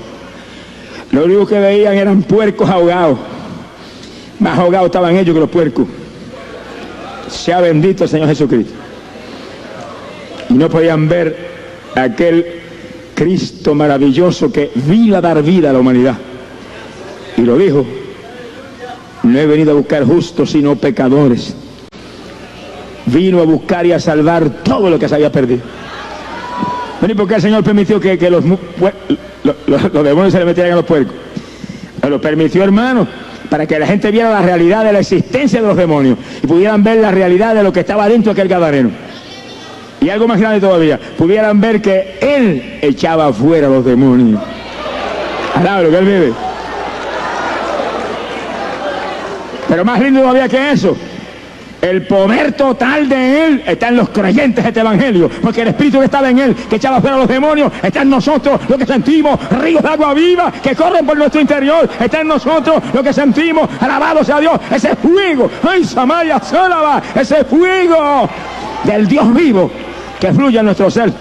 Lo único que veían eran puercos ahogados. Más ahogados estaban ellos que los puercos. Sea bendito el Señor Jesucristo. Y no podían ver aquel Cristo maravilloso que vino a dar vida a la humanidad. Y lo dijo: no he venido a buscar justos sino pecadores. Vino a buscar y a salvar todo lo que se había perdido. ¿Y por qué el Señor permitió que los demonios se le metieran a los puercos? Lo permitió, hermano, para que la gente viera la realidad de la existencia de los demonios y pudieran ver la realidad de lo que estaba dentro de aquel gadareno. Y algo más grande todavía, pudieran ver que Él echaba fuera a los demonios. Alabro, que Él vive. Pero más lindo todavía que eso, el poder total de Él está en los creyentes de este evangelio, porque el Espíritu que estaba en Él, que echaba fuera a los demonios, está en nosotros, lo que sentimos, ríos de agua viva que corren por nuestro interior, está en nosotros, lo que sentimos, alabado sea Dios, ese fuego, ay, Samaya Sólava, ese fuego del Dios vivo que fluye en nuestro ser.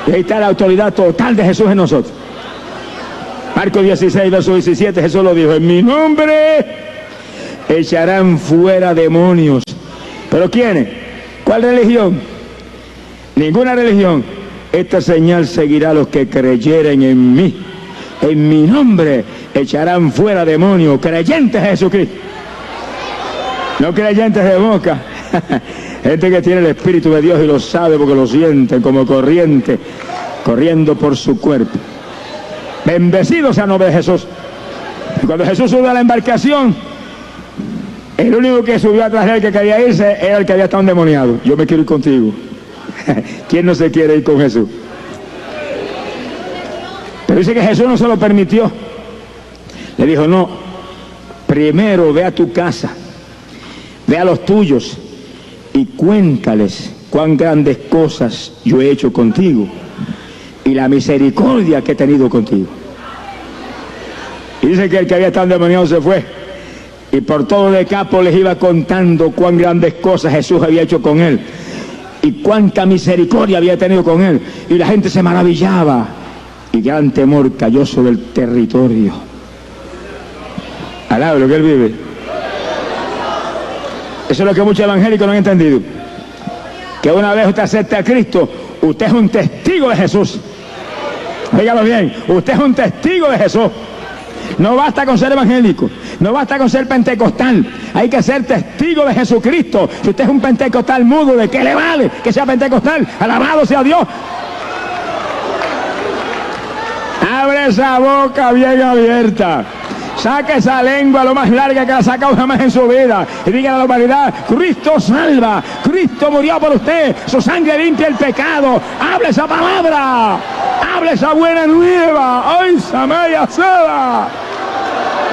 Y ahí está la autoridad total de Jesús en nosotros. Marcos 16, verso 17, Jesús lo dijo: en mi nombre echarán fuera demonios. ¿Pero quiénes? ¿Cuál religión? Ninguna religión. Esta señal seguirá a los que creyeren en mí. En mi nombre echarán fuera demonios. Creyentes de Jesucristo. No creyentes de boca. Gente que tiene el Espíritu de Dios y lo sabe porque lo sienten como corriente, corriendo por su cuerpo. Bendecido sea el nombre de Jesús. Y cuando Jesús subió a la embarcación, el único que subió atrás de él que quería irse era el que había estado endemoniado. Yo me quiero ir contigo. ¿Quién no se quiere ir con Jesús? Pero dice que Jesús no se lo permitió. Le dijo: no, primero ve a tu casa, ve a los tuyos y cuéntales cuán grandes cosas yo he hecho contigo y la misericordia que he tenido contigo. Y dice que el que había estado endemoniado se fue. Y por todo Decápolis les iba contando cuán grandes cosas Jesús había hecho con él y cuánta misericordia había tenido con él. Y la gente se maravillaba y gran temor cayó sobre el territorio. Alabro que Él vive. Eso es lo que muchos evangélicos no han entendido. Que una vez usted acepte a Cristo, usted es un testigo de Jesús. Dígalo bien, usted es un testigo de Jesús. No basta con ser evangélico, no basta con ser pentecostal, hay que ser testigo de Jesucristo. Si usted es un pentecostal mudo, ¿de qué le vale que sea pentecostal? Alabado sea Dios. Abre esa boca bien abierta, saque esa lengua lo más larga que la ha sacado jamás en su vida y diga a la humanidad: Cristo salva, Cristo murió por usted, su sangre limpia el pecado. Hable esa palabra, hable esa buena nueva. ¡Ay, Samaya Saba!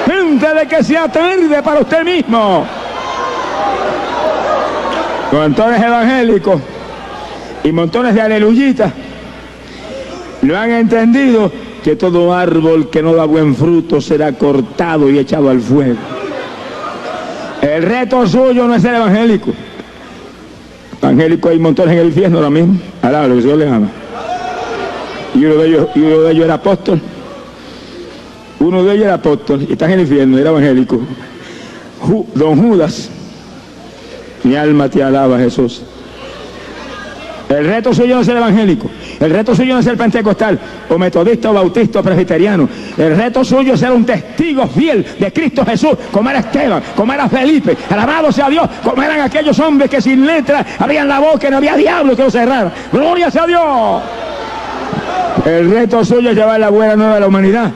antes de que sea tarde para usted mismo. Montones evangélicos y montones de aleluyitas no han entendido que todo árbol que no da buen fruto será cortado y echado al fuego. El reto suyo no es ser evangélico. Evangélico hay montones en el infierno ahora mismo. Alaba lo que el Señor les ama. Y uno de ellos era apóstol. Uno de ellos era apóstol y está en el infierno, era evangélico. Don Judas. Mi alma te alaba, Jesús. El reto suyo no es ser evangélico. El reto suyo no es ser pentecostal, o metodista, o bautista, o presbiteriano. El reto suyo es ser un testigo fiel de Cristo Jesús, como era Esteban, como era Felipe. Alabado sea Dios, como eran aquellos hombres que sin letra abrían la boca y no había diablo que los cerrara. ¡Gloria sea Dios! El reto suyo es llevar la buena nueva a la humanidad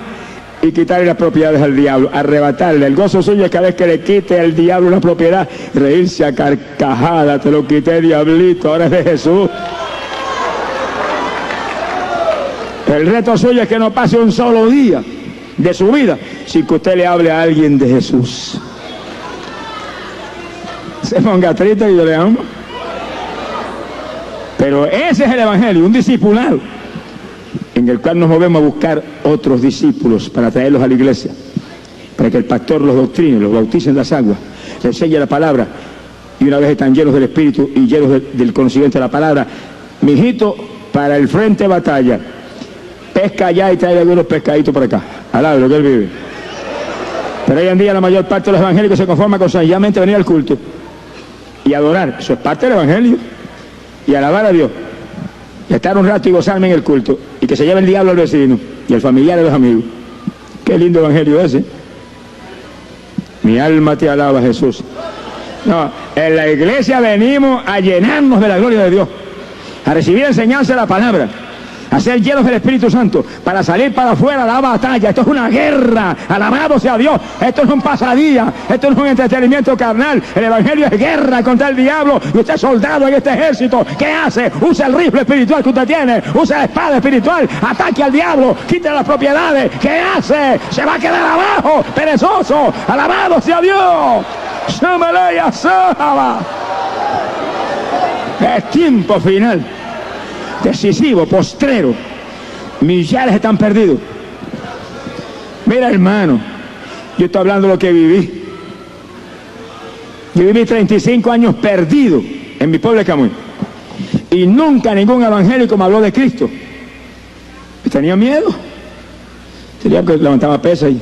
y quitarle las propiedades al diablo, arrebatarle. El gozo suyo es cada vez que le quite al diablo una propiedad, reírse a carcajada. Te lo quité, diablito, ahora es de Jesús. El reto suyo es que no pase un solo día de su vida sin que usted le hable a alguien de Jesús. Se ponga triste y yo le amo. Pero ese es el evangelio, un discipulado en el cual nos movemos a buscar otros discípulos para traerlos a la iglesia, para que el pastor los doctrine, los bautice en las aguas, les enseñe la palabra, y una vez están llenos del Espíritu y llenos del conocimiento de la palabra, mijito, para el frente de batalla, pesca allá y trae algunos pescaditos por acá, alaba lo que él vive. Pero hoy en día la mayor parte de los evangélicos se conforma con sencillamente venir al culto y adorar. Eso es parte del evangelio, y alabar a Dios, y estar un rato y gozarme en el culto, y que se lleve el diablo al vecino y el familiar de los amigos. Qué lindo evangelio ese. Mi alma te alaba, Jesús. No, en la iglesia venimos a llenarnos de la gloria de Dios, a recibir enseñanza de la palabra, a ser llenos del Espíritu Santo, para salir para afuera a la batalla. Esto es una guerra, alabado sea Dios. Esto no es un pasadía, esto no es un entretenimiento carnal. El evangelio es guerra contra el diablo, y usted es soldado en este ejército. ¿Qué hace? Usa el rifle espiritual que usted tiene, usa la espada espiritual, ataque al diablo, quite las propiedades. ¿Qué hace? Se va a quedar abajo, perezoso. Alabado sea Dios. Es tiempo final, decisivo, postrero. Millares están perdidos. Mira, hermano, yo estoy hablando de lo que viví. Yo viví 35 años perdido en mi pueblo de Camuy, y nunca ningún evangélico me habló de Cristo. Tenía miedo, tenía que levantar pesas y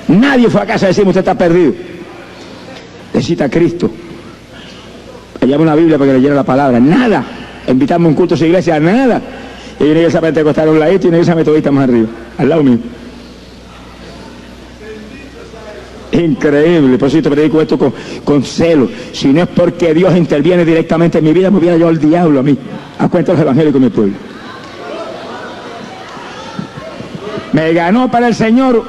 nadie fue a casa a decirme: usted está perdido, necesita a Cristo. Llevaba una Biblia para que leyera la palabra, nada. Invitarme a un culto a su iglesia, nada. Y hay una iglesia pentecostal a un ladito y una iglesia metodista más arriba, al lado mío. Increíble. Por eso yo te predico esto con celo. Si no es porque Dios interviene directamente en mi vida, me hubiera yo al diablo a mí, a cuenta de los evangélicos en mi pueblo. Me ganó para el Señor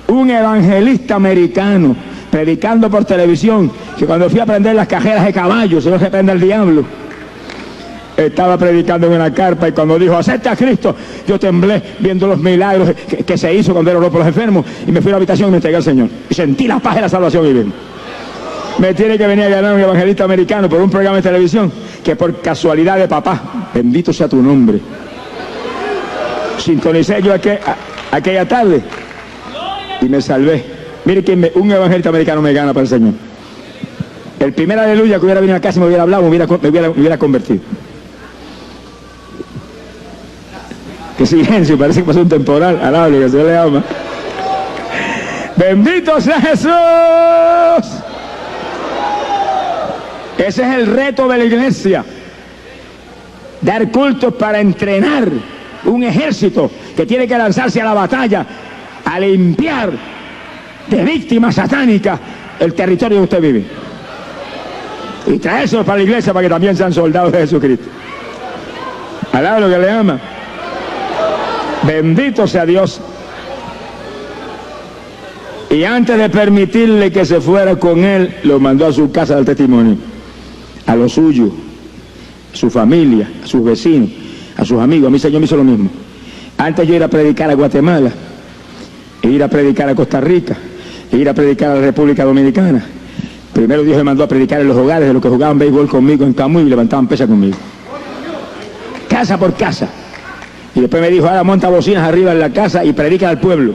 un evangelista americano, predicando por televisión, que cuando fui a prender las cajeras de caballos, se no se prende el diablo. Estaba predicando en una carpa, y cuando dijo: acepta a Cristo, yo temblé viendo los milagros que se hizo cuando él oró por los enfermos, y me fui a la habitación y me entregué al Señor. Y sentí la paz de la salvación y bien. Me tiene que venir a ganar un evangelista americano por un programa de televisión, que por casualidad de papá, bendito sea tu nombre, sintonicé yo aquella tarde y me salvé. Mire que un evangelista americano me gana para el Señor. El primer aleluya que hubiera venido a casa y me hubiera hablado, me hubiera convertido. Qué silencio, parece que pasó un temporal. Alabado, que se le ama. Bendito sea Jesús. Ese es el reto de la iglesia: dar cultos para entrenar un ejército que tiene que lanzarse a la batalla, a limpiar de víctimas satánicas el territorio donde usted vive, y traérselos para la iglesia para que también sean soldados de Jesucristo. Alaba lo que le ama. Bendito sea Dios. Y antes de permitirle que se fuera con él, lo mandó a su casa del testimonio, a lo suyo, a su familia, a sus vecinos, a sus amigos. A mí el Señor me hizo lo mismo. Antes yo ir a predicar a Guatemala, e ir a predicar a Costa Rica, e ir a predicar a la República Dominicana. Primero Dios me mandó a predicar en los hogares de los que jugaban béisbol conmigo en Camuy y levantaban pesas conmigo. Casa por casa. Y después me dijo, ahora monta bocinas arriba en la casa y predica al pueblo.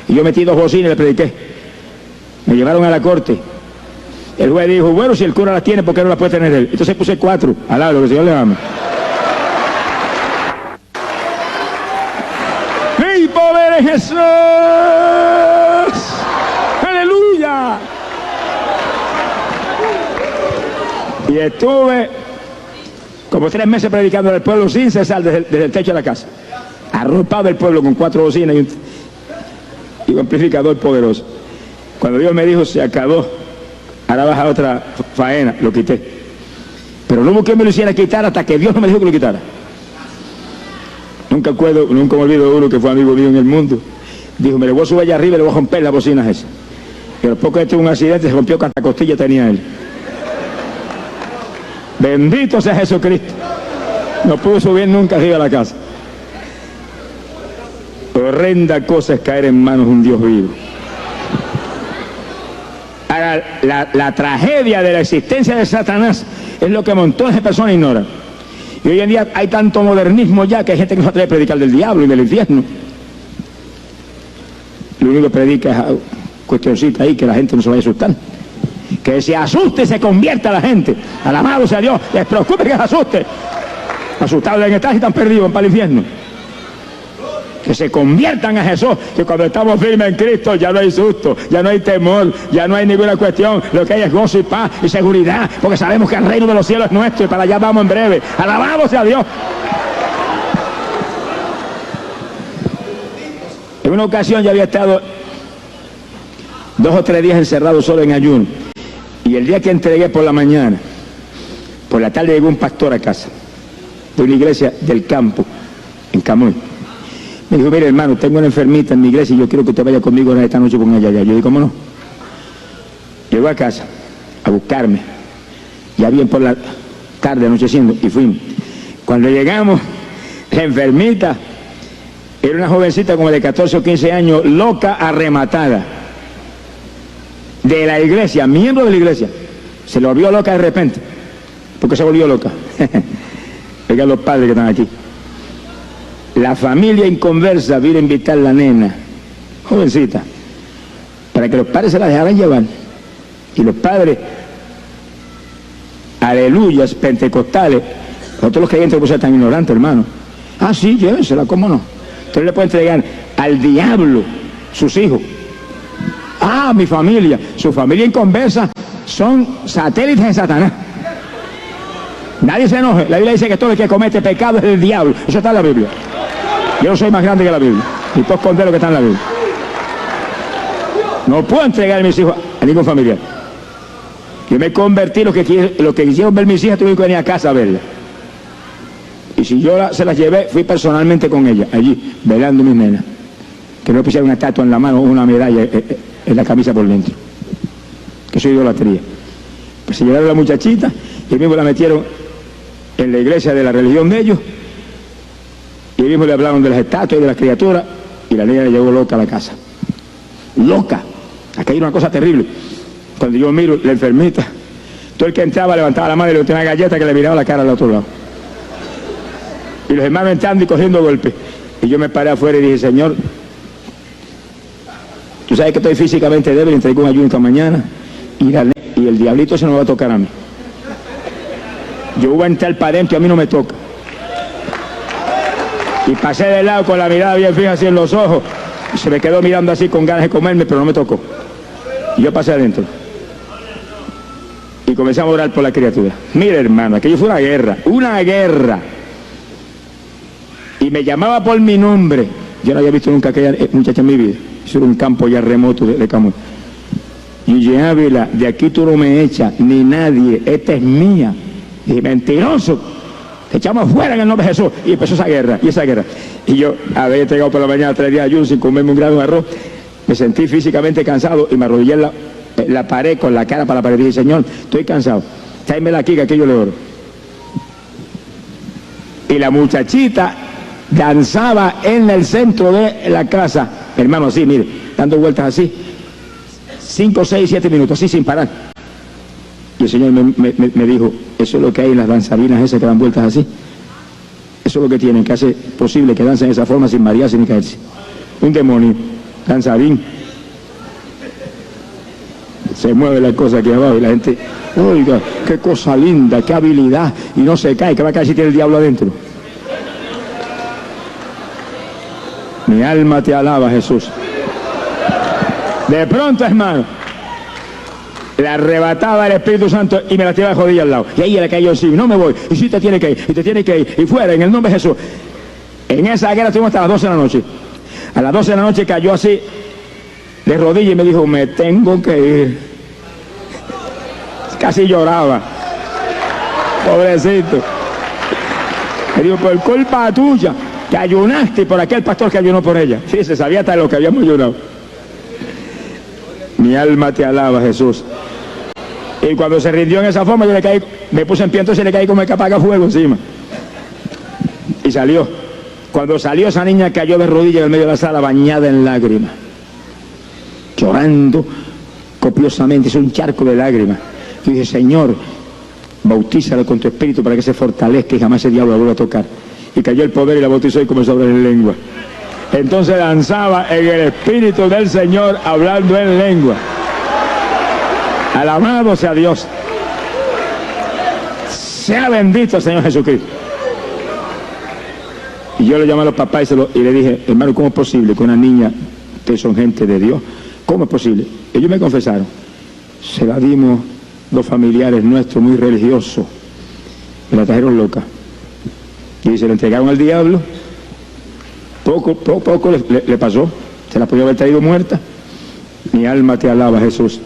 Y yo metí 2 bocinas y le prediqué. Me llevaron a la corte. El juez dijo, bueno, si el cura las tiene, ¿por qué no las puede tener él? Entonces puse 4, al lado, que el Señor le ama. ¡Mi poder en Jesús! ¡Aleluya! Y estuve como 3 meses predicando al pueblo sin cesar desde el techo de la casa. Arropado el pueblo con 4 bocinas y un amplificador poderoso. Cuando Dios me dijo, se acabó, ahora vas a otra faena, lo quité. Pero no busqué que me lo hiciera quitar hasta que Dios no me dijo que lo quitara. Nunca me olvido de uno que fue amigo mío en el mundo. Dijo, me le voy a subir allá arriba y le voy a romper las bocinas esas. Y a los pocos de un accidente se rompió, hasta costilla tenía él. Bendito sea Jesucristo. No pudo subir nunca arriba a la casa. Horrenda cosa es caer en manos de un Dios vivo. Ahora, la tragedia de la existencia de Satanás es lo que montones de personas ignoran. Y hoy en día hay tanto modernismo ya que hay gente que no se atreve a predicar del diablo y del infierno. Lo único que predica es cuestioncita ahí que la gente no se vaya a asustar. Que se asuste y se convierta la gente. Alabado sea Dios, les preocupe que se asuste. Asustados en estar y están perdidos para el infierno. Que se conviertan a Jesús, que cuando estamos firmes en Cristo ya no hay susto, ya no hay temor, ya no hay ninguna cuestión, lo que hay es gozo y paz y seguridad, porque sabemos que el reino de los cielos es nuestro y para allá vamos en breve. Alabado sea Dios. En una ocasión yo había estado 2 o 3 días encerrado solo en ayuno, y el día que entregué por la mañana, por la tarde llegó un pastor a casa de una iglesia del campo en Camuy. Me dijo, mire hermano, tengo una enfermita en mi iglesia y yo quiero que usted vaya conmigo esta noche con ella. Yo dije, ¿cómo no? Llegó a casa a buscarme, ya bien por la tarde, anocheciendo, y fuimos. Cuando llegamos, la enfermita era una jovencita como de 14 o 15 años, loca, arrematada, de la iglesia, miembro de la iglesia. Se le volvió loca de repente. ¿Por qué se volvió loca? Oigan los padres que están aquí. La familia inconversa vino a invitar a la nena, jovencita, para que los padres se la dejaran llevar. Y los padres, aleluyas, pentecostales, nosotros los creyentes no ser tan ignorantes, hermano. Ah, sí, llévensela, ¿cómo no? Entonces le pueden entregar al diablo sus hijos. Ah, mi familia, su familia inconversa son satélites de Satanás. Nadie se enoje. La Biblia dice que todo el que comete pecado es del diablo. Eso está en la Biblia. Yo no soy más grande que la Biblia. Y puedo esconder lo que está en la Biblia. No puedo entregar a mis hijos a ningún familiar. Yo me convertí, lo que quisieron ver mis hijas, tuvieron que venir a casa a verlas. Y si yo se las llevé, fui personalmente con ellas, allí, velando a mis nenas. Que no pusieran una estatua en la mano o una medalla en la camisa por dentro. Que eso es idolatría. Pues se llevaron a la muchachita y mismo la metieron en la iglesia de la religión de ellos. Y mismo le hablaron de las estatuas y de las criaturas, y la niña le llegó loca a la casa. Loca. Aquí hay una cosa terrible. Cuando yo miro la enfermita, todo el que entraba levantaba la mano y le tenía una galleta que le miraba la cara al otro lado. Y los hermanos entrando y cogiendo golpes. Y yo me paré afuera y dije, Señor, tú sabes que estoy físicamente débil, entregué un ayuno esta mañana, y el diablito se nos va a tocar a mí. Yo voy a entrar para adentro y a mí no me toca. Y pasé de lado con la mirada bien fija así en los ojos. Y se me quedó mirando así con ganas de comerme, pero no me tocó. Y yo pasé adentro. Y comenzamos a orar por la criatura. Mire, hermano, aquello fue una guerra. ¡Una guerra! Y me llamaba por mi nombre. Yo no había visto nunca a aquella muchacha en mi vida. Eso era un campo ya remoto de Camuy. Y Ávila, de aquí tú no me echas, ni nadie. Esta es mía. Y dije, mentiroso. Te echamos fuera en el nombre de Jesús. Y empezó esa guerra, y yo había entregado por la mañana 3 días de ayuno sin comerme un grano de arroz. Me sentí físicamente cansado y me arrodillé en la pared con la cara para la pared. Y dije, Señor, estoy cansado, tráemela aquí que aquí yo le oro. Y la muchachita danzaba en el centro de la casa, hermano, así, mire, dando vueltas así, 5, 6, 7 minutos, así sin parar. Y el Señor me dijo, eso es lo que hay en las danzarinas esas que dan vueltas así. Eso es lo que tienen, que hace posible que dancen de esa forma sin marearse ni caerse. Un demonio, danzarín. Se mueve la cosa aquí abajo y la gente, oiga, qué cosa linda, qué habilidad, y no se cae, que va a caer si tiene el diablo adentro. Mi alma te alaba, Jesús. De pronto, hermano, le arrebataba el Espíritu Santo y me la tiraba de rodillas al lado. Y ahí le cayó encima, no me voy, y si te tiene que ir, y te tiene que ir, y fuera, en el nombre de Jesús. En esa guerra estuvimos hasta las 12 de la noche. A las 12 de la noche cayó así, de rodillas, y me dijo, me tengo que ir. Casi lloraba. Pobrecito. Me dijo, por culpa tuya, que ayunaste por aquel pastor que ayunó por ella. Fíjese, sabía hasta lo que habíamos ayunado. Mi alma te alaba, Jesús. Y cuando se rindió en esa forma, yo le caí, me puse en pie, entonces le caí como el que apaga fuego encima. Y salió. Cuando salió, esa niña cayó de rodillas en el medio de la sala, bañada en lágrimas, llorando copiosamente, hizo un charco de lágrimas. Y dije, Señor, bautízala con tu espíritu para que se fortalezca y jamás ese diablo la vuelva a tocar. Y cayó el poder y la bautizó y comenzó a hablar en lengua. Entonces danzaba en el espíritu del Señor, hablando en lengua. Alabado sea Dios. Sea bendito el Señor Jesucristo. Y yo le llamé a los papás y le dije, hermano, ¿cómo es posible que una niña, ustedes son gente de Dios, cómo es posible? Ellos me confesaron, se la dimos dos familiares nuestros muy religiosos, me la trajeron loca. Y se la entregaron al diablo, poco le pasó, se la podía haber traído muerta. Mi alma te alaba, Jesús.